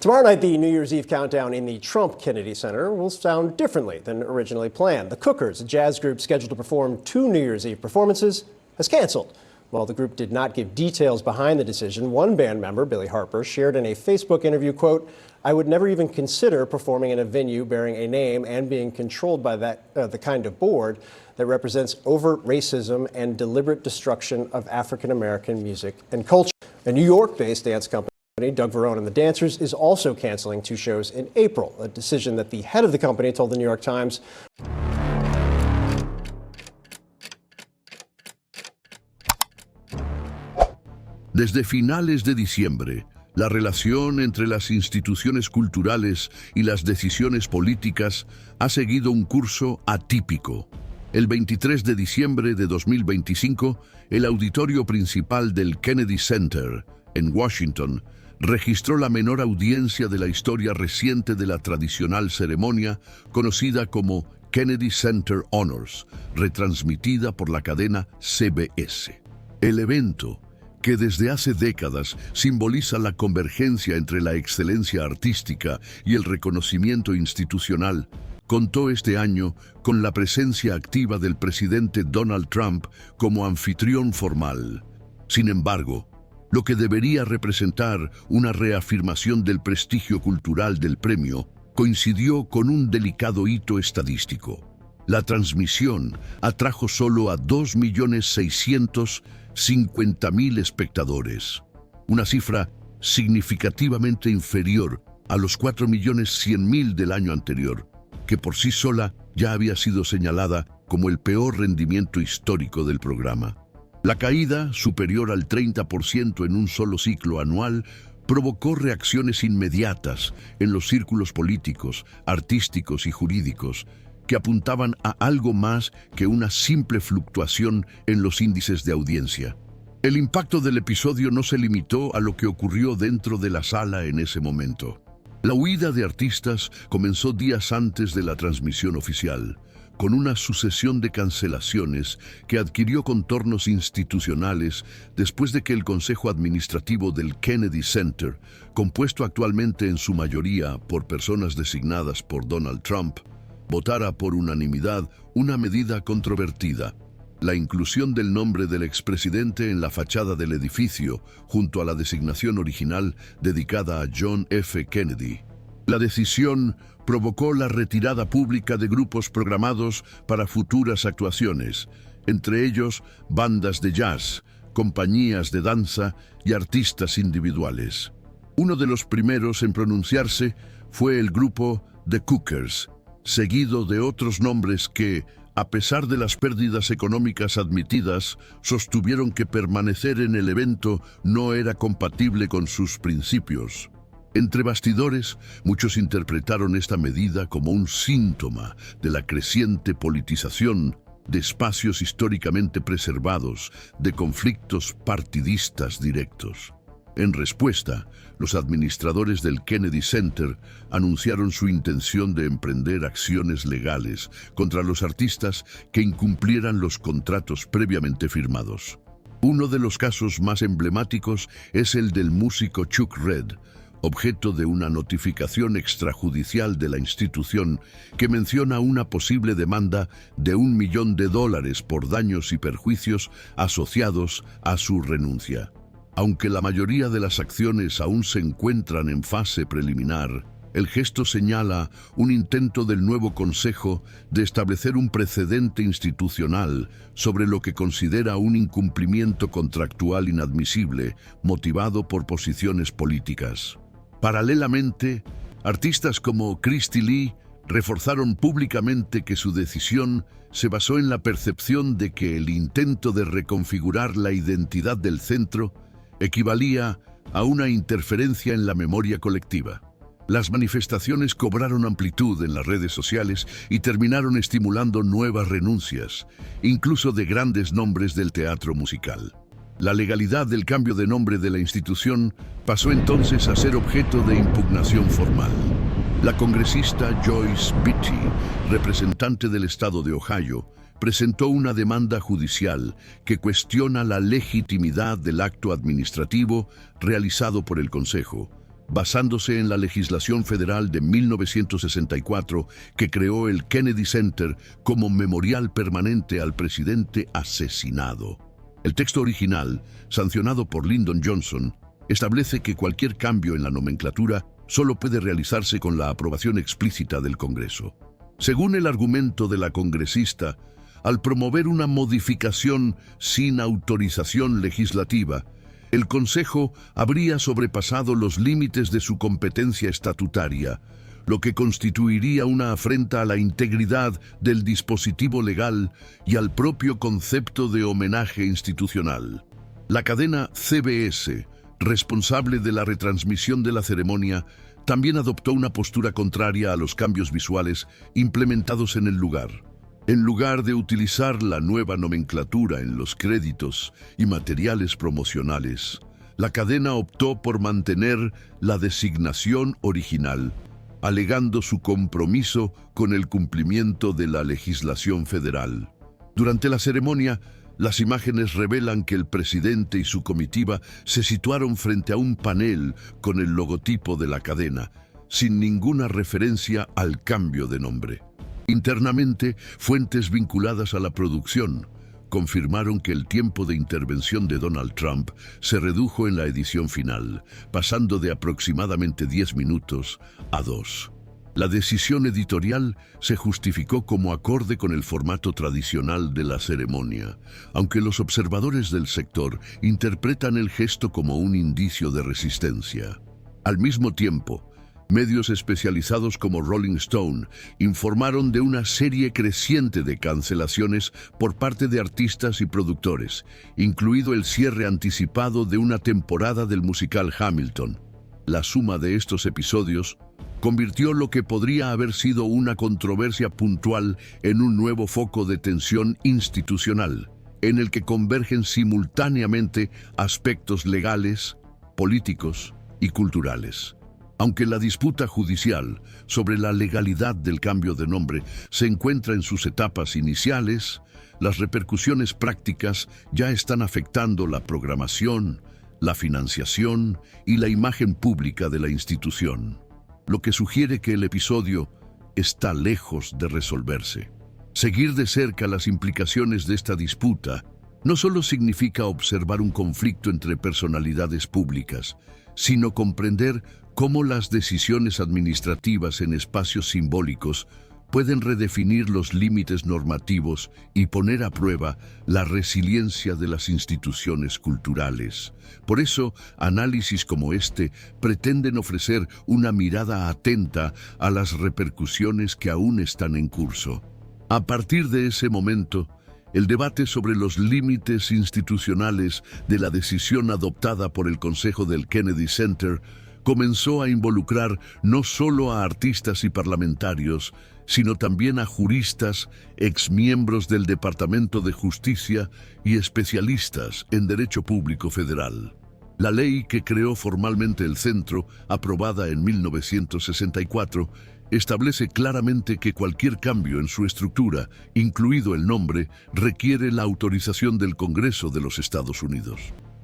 Tomorrow night, the New Year's Eve countdown in the Trump Kennedy Center will sound differently than originally planned. The Cookers, a jazz group scheduled to perform 2 New Year's Eve performances, has canceled. While the group did not give details behind the decision, one band member, Billy Harper, shared in a Facebook interview, quote, "I would never even consider performing in a venue bearing a name and being controlled by the kind of board that represents overt racism and deliberate destruction of African-American music and culture." A New York-based dance company, Doug Verone and the Dancers, is also canceling 2 shows in April, a decision that the head of the company told the New York Times. Desde finales de diciembre, la relación entre las instituciones culturales y las decisiones políticas ha seguido un curso atípico. El 23 de diciembre de 2025, el auditorio principal del Kennedy Center, en Washington, registró la menor audiencia de la historia reciente de la tradicional ceremonia conocida como Kennedy Center Honors, retransmitida por la cadena CBS. El evento, que desde hace décadas simboliza la convergencia entre la excelencia artística y el reconocimiento institucional, contó este año con la presencia activa del presidente Donald Trump como anfitrión formal. Sin embargo, lo que debería representar una reafirmación del prestigio cultural del premio coincidió con un delicado hito estadístico. La transmisión atrajo solo a 2.650.000 espectadores, una cifra significativamente inferior a los 4.100.000 del año anterior, que por sí sola ya había sido señalada como el peor rendimiento histórico del programa. La caída, superior al 30% en un solo ciclo anual, provocó reacciones inmediatas en los círculos políticos, artísticos y jurídicos, que apuntaban a algo más que una simple fluctuación en los índices de audiencia. El impacto del episodio no se limitó a lo que ocurrió dentro de la sala en ese momento. La huida de artistas comenzó días antes de la transmisión oficial, con una sucesión de cancelaciones que adquirió contornos institucionales después de que el Consejo Administrativo del Kennedy Center, compuesto actualmente en su mayoría por personas designadas por Donald Trump, votara por unanimidad una medida controvertida: la inclusión del nombre del expresidente en la fachada del edificio, junto a la designación original dedicada a John F. Kennedy. La decisión provocó la retirada pública de grupos programados para futuras actuaciones, entre ellos bandas de jazz, compañías de danza y artistas individuales. Uno de los primeros en pronunciarse fue el grupo The Cookers, seguido de otros nombres que, a pesar de las pérdidas económicas admitidas, sostuvieron que permanecer en el evento no era compatible con sus principios. Entre bastidores, muchos interpretaron esta medida como un síntoma de la creciente politización de espacios históricamente preservados, de conflictos partidistas directos. En respuesta, los administradores del Kennedy Center anunciaron su intención de emprender acciones legales contra los artistas que incumplieran los contratos previamente firmados. Uno de los casos más emblemáticos es el del músico Chuck Red, objeto de una notificación extrajudicial de la institución que menciona una posible demanda de $1 millón por daños y perjuicios asociados a su renuncia. Aunque la mayoría de las acciones aún se encuentran en fase preliminar, el gesto señala un intento del nuevo Consejo de establecer un precedente institucional sobre lo que considera un incumplimiento contractual inadmisible motivado por posiciones políticas. Paralelamente, artistas como Christy Lee reforzaron públicamente que su decisión se basó en la percepción de que el intento de reconfigurar la identidad del centro equivalía a una interferencia en la memoria colectiva. Las manifestaciones cobraron amplitud en las redes sociales y terminaron estimulando nuevas renuncias, incluso de grandes nombres del teatro musical. La legalidad del cambio de nombre de la institución pasó entonces a ser objeto de impugnación formal. La congresista Joyce Beatty, representante del estado de Ohio, presentó una demanda judicial que cuestiona la legitimidad del acto administrativo realizado por el Consejo, basándose en la legislación federal de 1964 que creó el Kennedy Center como memorial permanente al presidente asesinado. El texto original, sancionado por Lyndon Johnson, establece que cualquier cambio en la nomenclatura solo puede realizarse con la aprobación explícita del Congreso. Según el argumento de la congresista, al promover una modificación sin autorización legislativa, el Consejo habría sobrepasado los límites de su competencia estatutaria, lo que constituiría una afrenta a la integridad del dispositivo legal y al propio concepto de homenaje institucional. La cadena CBS, responsable de la retransmisión de la ceremonia, también adoptó una postura contraria a los cambios visuales implementados en el lugar. En lugar de utilizar la nueva nomenclatura en los créditos y materiales promocionales, la cadena optó por mantener la designación original, alegando su compromiso con el cumplimiento de la legislación federal. Durante la ceremonia, las imágenes revelan que el presidente y su comitiva se situaron frente a un panel con el logotipo de la cadena, sin ninguna referencia al cambio de nombre. Internamente, fuentes vinculadas a la producción confirmaron que el tiempo de intervención de Donald Trump se redujo en la edición final, pasando de aproximadamente 10 minutos a 2. La decisión editorial se justificó como acorde con el formato tradicional de la ceremonia, aunque los observadores del sector interpretan el gesto como un indicio de resistencia. Al mismo tiempo, medios especializados como Rolling Stone informaron de una serie creciente de cancelaciones por parte de artistas y productores, incluido el cierre anticipado de una temporada del musical Hamilton. La suma de estos episodios convirtió lo que podría haber sido una controversia puntual en un nuevo foco de tensión institucional, en el que convergen simultáneamente aspectos legales, políticos y culturales. Aunque la disputa judicial sobre la legalidad del cambio de nombre se encuentra en sus etapas iniciales, las repercusiones prácticas ya están afectando la programación, la financiación y la imagen pública de la institución, lo que sugiere que el episodio está lejos de resolverse. Seguir de cerca las implicaciones de esta disputa no solo significa observar un conflicto entre personalidades públicas, sino comprender cómo las decisiones administrativas en espacios simbólicos pueden redefinir los límites normativos y poner a prueba la resiliencia de las instituciones culturales. Por eso, análisis como este pretenden ofrecer una mirada atenta a las repercusiones que aún están en curso. A partir de ese momento, el debate sobre los límites institucionales de la decisión adoptada por el Consejo del Kennedy Center comenzó a involucrar no solo a artistas y parlamentarios, sino también a juristas, exmiembros del Departamento de Justicia y especialistas en Derecho Público Federal. La ley que creó formalmente el centro, aprobada en 1964, establece claramente que cualquier cambio en su estructura, incluido el nombre, requiere la autorización del Congreso de los Estados Unidos.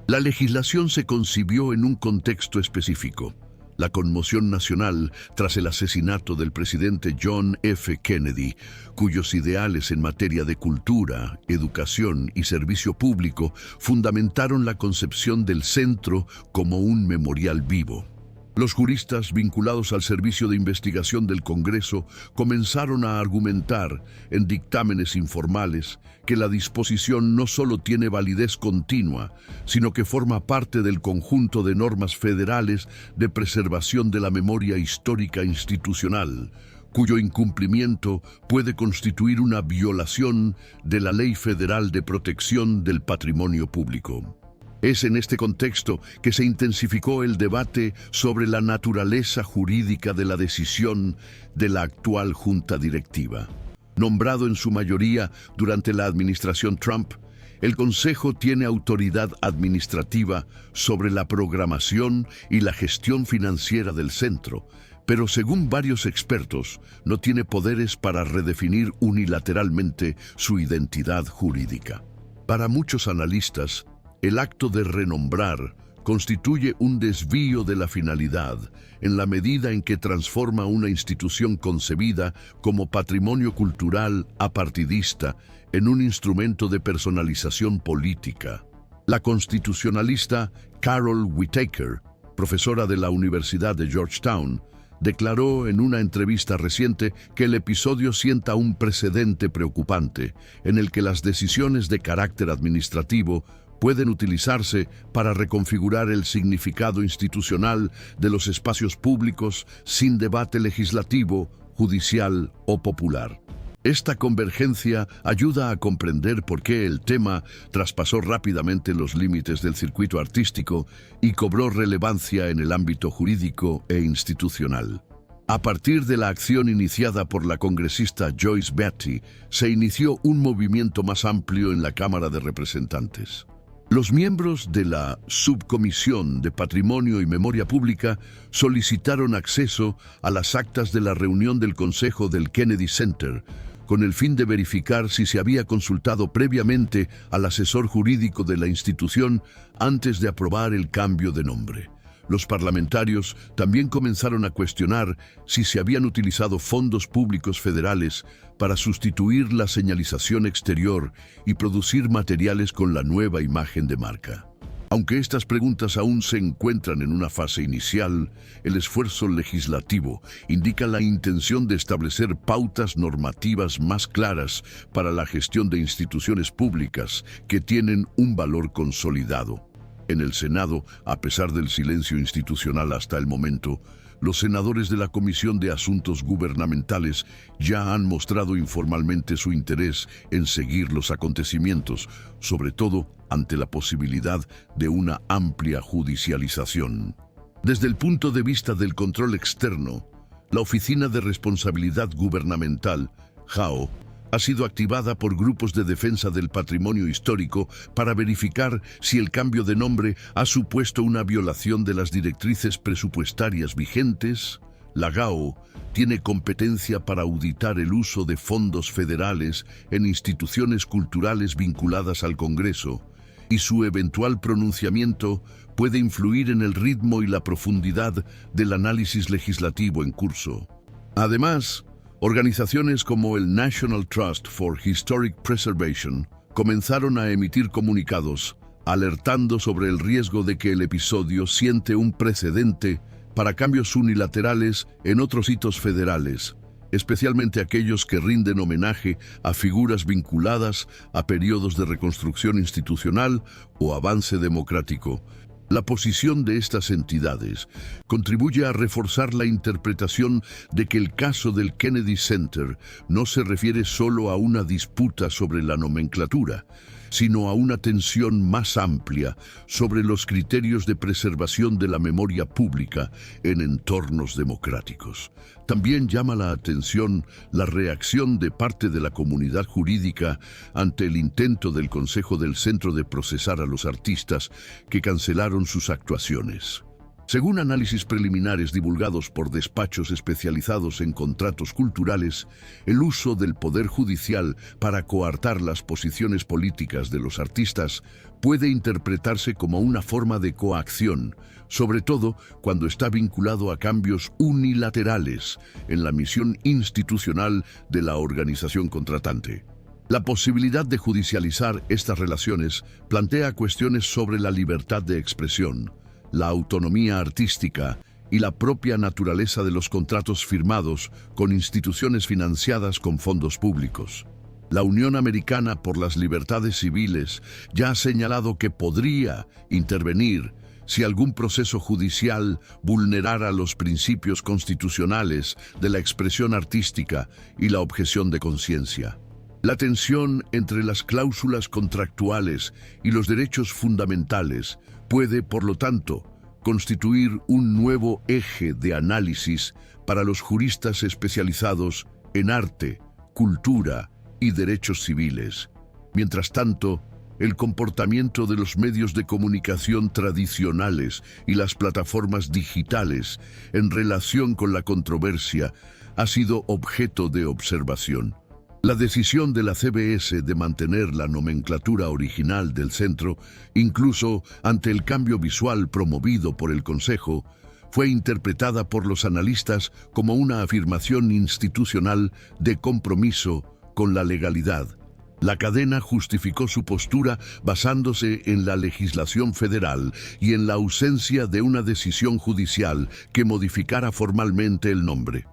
La legislación se concibió en un contexto específico: la conmoción nacional tras el asesinato del presidente John F. Kennedy, cuyos ideales en materia de cultura, educación y servicio público fundamentaron la concepción del centro como un memorial vivo. Los juristas vinculados al Servicio de Investigación del Congreso comenzaron a argumentar en dictámenes informales que la disposición no solo tiene validez continua, sino que forma parte del conjunto de normas federales de preservación de la memoria histórica institucional, cuyo incumplimiento puede constituir una violación de la Ley Federal de Protección del Patrimonio Público. Es en este contexto que se intensificó el debate sobre la naturaleza jurídica de la decisión de la actual Junta Directiva. Nombrado en su mayoría durante la administración Trump, el Consejo tiene autoridad administrativa sobre la programación y la gestión financiera del centro, pero según varios expertos, no tiene poderes para redefinir unilateralmente su identidad jurídica. Para muchos analistas, el acto de renombrar constituye un desvío de la finalidad en la medida en que transforma una institución concebida como patrimonio cultural apartidista en un instrumento de personalización política. La constitucionalista Carol Whitaker, profesora de la Universidad de Georgetown, declaró en una entrevista reciente que el episodio sienta un precedente preocupante en el que las decisiones de carácter administrativo pueden utilizarse para reconfigurar el significado institucional de los espacios públicos sin debate legislativo, judicial o popular. Esta convergencia ayuda a comprender por qué el tema traspasó rápidamente los límites del circuito artístico y cobró relevancia en el ámbito jurídico e institucional. A partir de la acción iniciada por la congresista Joyce Beatty, se inició un movimiento más amplio en la Cámara de Representantes. Los miembros de la Subcomisión de Patrimonio y Memoria Pública solicitaron acceso a las actas de la reunión del Consejo del Kennedy Center, con el fin de verificar si se había consultado previamente al asesor jurídico de la institución antes de aprobar el cambio de nombre. Los parlamentarios también comenzaron a cuestionar si se habían utilizado fondos públicos federales para sustituir la señalización exterior y producir materiales con la nueva imagen de marca. Aunque estas preguntas aún se encuentran en una fase inicial, el esfuerzo legislativo indica la intención de establecer pautas normativas más claras para la gestión de instituciones públicas que tienen un valor consolidado. En el Senado, a pesar del silencio institucional hasta el momento, los senadores de la Comisión de Asuntos Gubernamentales ya han mostrado informalmente su interés en seguir los acontecimientos, sobre todo ante la posibilidad de una amplia judicialización. Desde el punto de vista del control externo, la Oficina de Responsabilidad Gubernamental, JAO, ha sido activada por grupos de defensa del patrimonio histórico para verificar si el cambio de nombre ha supuesto una violación de las directrices presupuestarias vigentes. La GAO tiene competencia para auditar el uso de fondos federales en instituciones culturales vinculadas al Congreso, y su eventual pronunciamiento puede influir en el ritmo y la profundidad del análisis legislativo en curso. Además, organizaciones como el National Trust for Historic Preservation comenzaron a emitir comunicados, alertando sobre el riesgo de que el episodio siente un precedente para cambios unilaterales en otros hitos federales, especialmente aquellos que rinden homenaje a figuras vinculadas a periodos de reconstrucción institucional o avance democrático. La posición de estas entidades contribuye a reforzar la interpretación de que el caso del Kennedy Center no se refiere solo a una disputa sobre la nomenclatura, sino a una tensión más amplia sobre los criterios de preservación de la memoria pública en entornos democráticos. También llama la atención la reacción de parte de la comunidad jurídica ante el intento del Consejo del Centro de procesar a los artistas que cancelaron sus actuaciones. Según análisis preliminares divulgados por despachos especializados en contratos culturales, el uso del poder judicial para coartar las posiciones políticas de los artistas puede interpretarse como una forma de coacción, sobre todo cuando está vinculado a cambios unilaterales en la misión institucional de la organización contratante. La posibilidad de judicializar estas relaciones plantea cuestiones sobre la libertad de expresión, la autonomía artística y la propia naturaleza de los contratos firmados con instituciones financiadas con fondos públicos. La Unión Americana por las Libertades Civiles ya ha señalado que podría intervenir si algún proceso judicial vulnerara los principios constitucionales de la expresión artística y la objeción de conciencia. La tensión entre las cláusulas contractuales y los derechos fundamentales puede, por lo tanto, constituir un nuevo eje de análisis para los juristas especializados en arte, cultura y derechos civiles. Mientras tanto, el comportamiento de los medios de comunicación tradicionales y las plataformas digitales en relación con la controversia ha sido objeto de observación. La decisión de la CBS de mantener la nomenclatura original del centro, incluso ante el cambio visual promovido por el Consejo, fue interpretada por los analistas como una afirmación institucional de compromiso con la legalidad. La cadena justificó su postura basándose en la legislación federal y en la ausencia de una decisión judicial que modificara formalmente el nombre.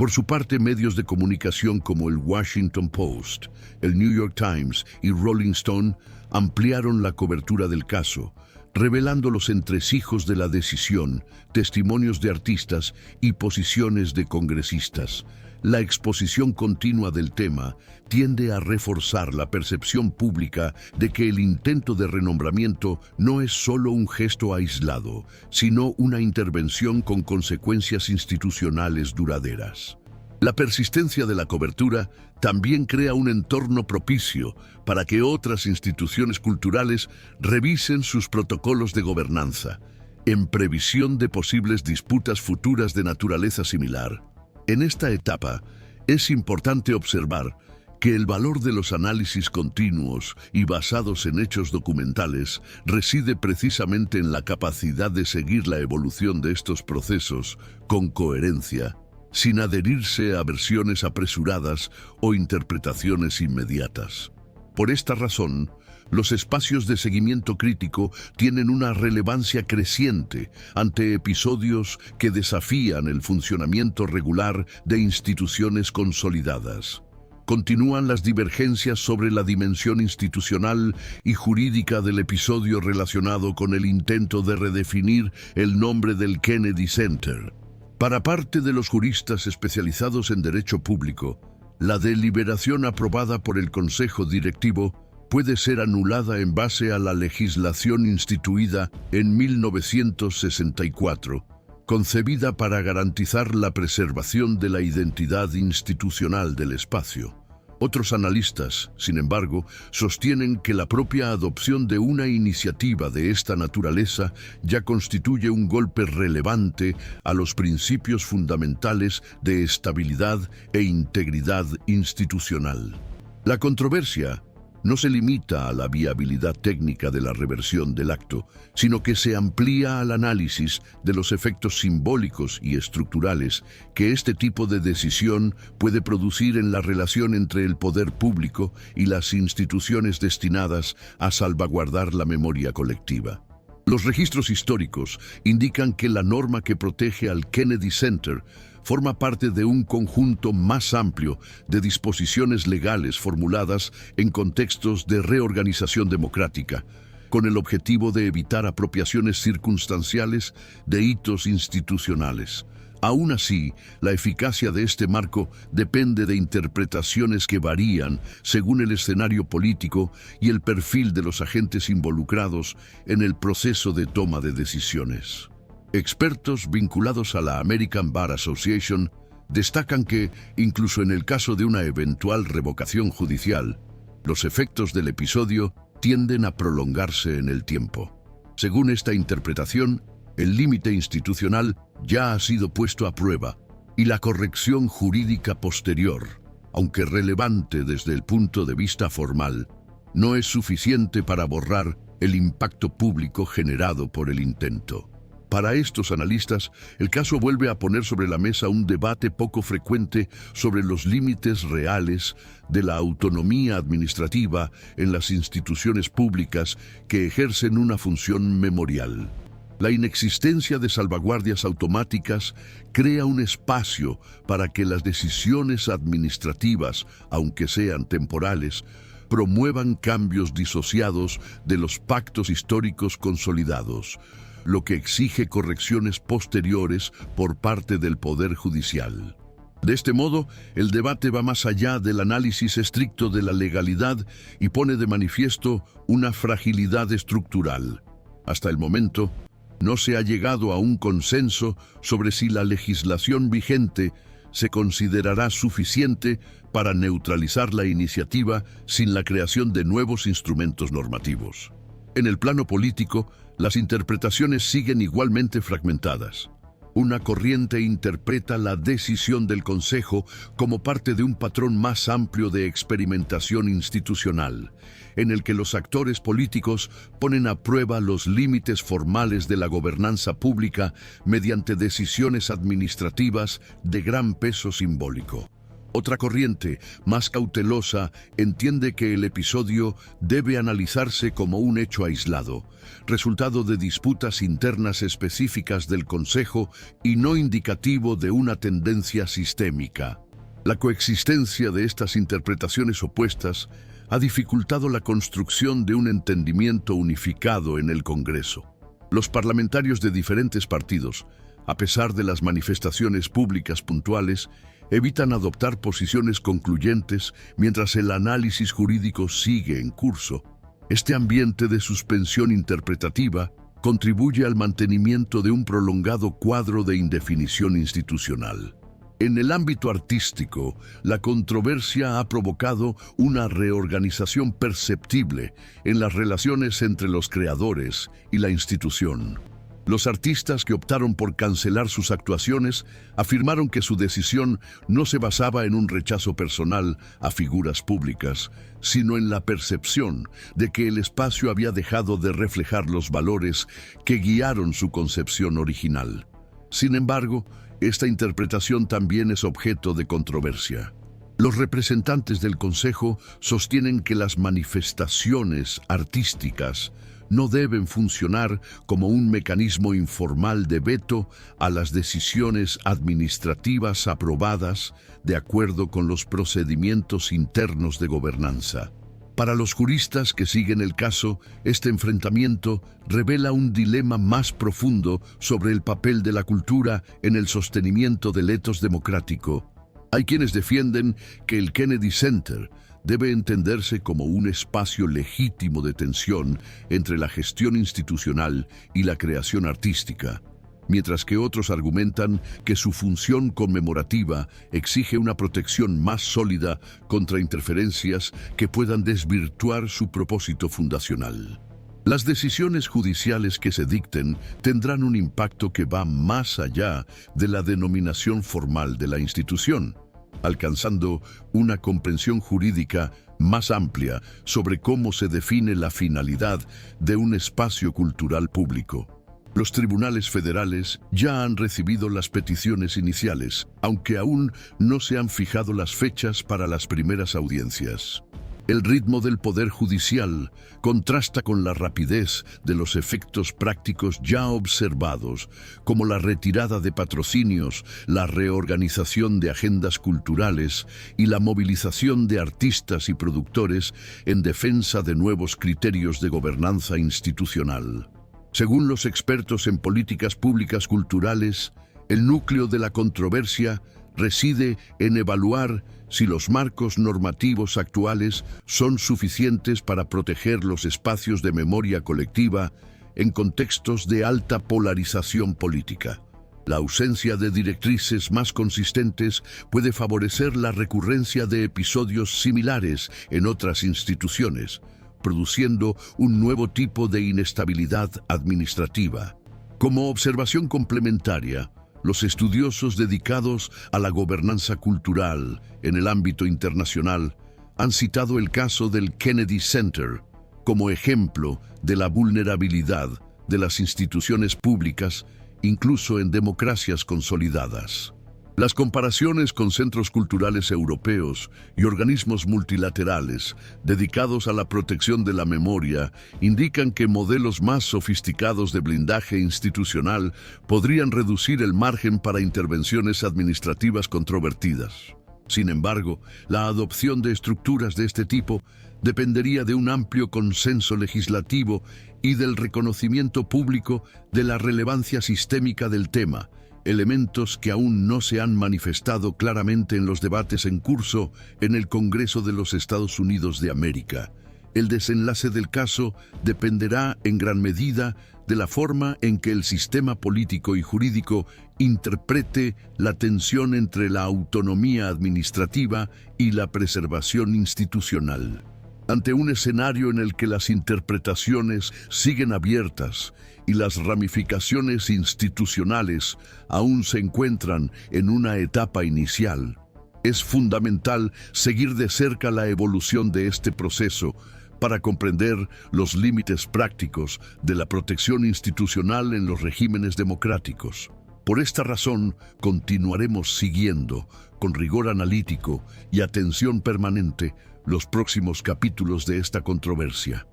Por su parte, medios de comunicación como el Washington Post, el New York Times y Rolling Stone ampliaron la cobertura del caso, revelando los entresijos de la decisión, testimonios de artistas y posiciones de congresistas. La exposición continua del tema tiende a reforzar la percepción pública de que el intento de renombramiento no es solo un gesto aislado, sino una intervención con consecuencias institucionales duraderas. La persistencia de la cobertura también crea un entorno propicio para que otras instituciones culturales revisen sus protocolos de gobernanza, en previsión de posibles disputas futuras de naturaleza similar. En esta etapa, es importante observar que el valor de los análisis continuos y basados en hechos documentales reside precisamente en la capacidad de seguir la evolución de estos procesos con coherencia, sin adherirse a versiones apresuradas o interpretaciones inmediatas. Por esta razón, los espacios de seguimiento crítico tienen una relevancia creciente ante episodios que desafían el funcionamiento regular de instituciones consolidadas. Continúan las divergencias sobre la dimensión institucional y jurídica del episodio relacionado con el intento de redefinir el nombre del Kennedy Center. Para parte de los juristas especializados en derecho público, la deliberación aprobada por el Consejo Directivo puede ser anulada en base a la legislación instituida en 1964, concebida para garantizar la preservación de la identidad institucional del espacio. Otros analistas, sin embargo, sostienen que la propia adopción de una iniciativa de esta naturaleza ya constituye un golpe relevante a los principios fundamentales de estabilidad e integridad institucional. La controversia no se limita a la viabilidad técnica de la reversión del acto, sino que se amplía al análisis de los efectos simbólicos y estructurales que este tipo de decisión puede producir en la relación entre el poder público y las instituciones destinadas a salvaguardar la memoria colectiva. Los registros históricos indican que la norma que protege al Kennedy Center forma parte de un conjunto más amplio de disposiciones legales formuladas en contextos de reorganización democrática, con el objetivo de evitar apropiaciones circunstanciales de hitos institucionales. Aún así, la eficacia de este marco depende de interpretaciones que varían según el escenario político y el perfil de los agentes involucrados en el proceso de toma de decisiones. Expertos vinculados a la American Bar Association destacan que, incluso en el caso de una eventual revocación judicial, los efectos del episodio tienden a prolongarse en el tiempo. Según esta interpretación, el límite institucional ya ha sido puesto a prueba y la corrección jurídica posterior, aunque relevante desde el punto de vista formal, no es suficiente para borrar el impacto público generado por el intento. Para estos analistas, el caso vuelve a poner sobre la mesa un debate poco frecuente sobre los límites reales de la autonomía administrativa en las instituciones públicas que ejercen una función memorial. La inexistencia de salvaguardias automáticas crea un espacio para que las decisiones administrativas, aunque sean temporales, promuevan cambios disociados de los pactos históricos consolidados, lo que exige correcciones posteriores por parte del Poder Judicial. De este modo, el debate va más allá del análisis estricto de la legalidad y pone de manifiesto una fragilidad estructural. Hasta el momento, no se ha llegado a un consenso sobre si la legislación vigente se considerará suficiente para neutralizar la iniciativa sin la creación de nuevos instrumentos normativos. En el plano político, las interpretaciones siguen igualmente fragmentadas. Una corriente interpreta la decisión del Consejo como parte de un patrón más amplio de experimentación institucional, en el que los actores políticos ponen a prueba los límites formales de la gobernanza pública mediante decisiones administrativas de gran peso simbólico. Otra corriente, más cautelosa, entiende que el episodio debe analizarse como un hecho aislado, resultado de disputas internas específicas del Consejo y no indicativo de una tendencia sistémica. La coexistencia de estas interpretaciones opuestas ha dificultado la construcción de un entendimiento unificado en el Congreso. Los parlamentarios de diferentes partidos, a pesar de las manifestaciones públicas puntuales, evitan adoptar posiciones concluyentes mientras el análisis jurídico sigue en curso. Este ambiente de suspensión interpretativa contribuye al mantenimiento de un prolongado cuadro de indefinición institucional. En el ámbito artístico, la controversia ha provocado una reorganización perceptible en las relaciones entre los creadores y la institución. Los artistas que optaron por cancelar sus actuaciones afirmaron que su decisión no se basaba en un rechazo personal a figuras públicas, sino en la percepción de que el espacio había dejado de reflejar los valores que guiaron su concepción original. Sin embargo, esta interpretación también es objeto de controversia. Los representantes del Consejo sostienen que las manifestaciones artísticas no deben funcionar como un mecanismo informal de veto a las decisiones administrativas aprobadas de acuerdo con los procedimientos internos de gobernanza. Para los juristas que siguen el caso, este enfrentamiento revela un dilema más profundo sobre el papel de la cultura en el sostenimiento del etos democrático. Hay quienes defienden que el Kennedy Center debe entenderse como un espacio legítimo de tensión entre la gestión institucional y la creación artística, mientras que otros argumentan que su función conmemorativa exige una protección más sólida contra interferencias que puedan desvirtuar su propósito fundacional. Las decisiones judiciales que se dicten tendrán un impacto que va más allá de la denominación formal de la institución, alcanzando una comprensión jurídica más amplia sobre cómo se define la finalidad de un espacio cultural público. Los tribunales federales ya han recibido las peticiones iniciales, aunque aún no se han fijado las fechas para las primeras audiencias. El ritmo del Poder Judicial contrasta con la rapidez de los efectos prácticos ya observados, como la retirada de patrocinios, la reorganización de agendas culturales y la movilización de artistas y productores en defensa de nuevos criterios de gobernanza institucional. Según los expertos en políticas públicas culturales, el núcleo de la controversia reside en evaluar si los marcos normativos actuales son suficientes para proteger los espacios de memoria colectiva en contextos de alta polarización política. La ausencia de directrices más consistentes puede favorecer la recurrencia de episodios similares en otras instituciones, produciendo un nuevo tipo de inestabilidad administrativa. Como observación complementaria, los estudiosos dedicados a la gobernanza cultural en el ámbito internacional han citado el caso del Kennedy Center como ejemplo de la vulnerabilidad de las instituciones públicas, incluso en democracias consolidadas. Las comparaciones con centros culturales europeos y organismos multilaterales dedicados a la protección de la memoria indican que modelos más sofisticados de blindaje institucional podrían reducir el margen para intervenciones administrativas controvertidas. Sin embargo, la adopción de estructuras de este tipo dependería de un amplio consenso legislativo y del reconocimiento público de la relevancia sistémica del tema, elementos que aún no se han manifestado claramente en los debates en curso en el Congreso de los Estados Unidos de América. El desenlace del caso dependerá en gran medida de la forma en que el sistema político y jurídico interprete la tensión entre la autonomía administrativa y la preservación institucional. Ante un escenario en el que las interpretaciones siguen abiertas y las ramificaciones institucionales aún se encuentran en una etapa inicial, es fundamental seguir de cerca la evolución de este proceso para comprender los límites prácticos de la protección institucional en los regímenes democráticos. Por esta razón, continuaremos siguiendo, con rigor analítico y atención permanente, los próximos capítulos de esta controversia.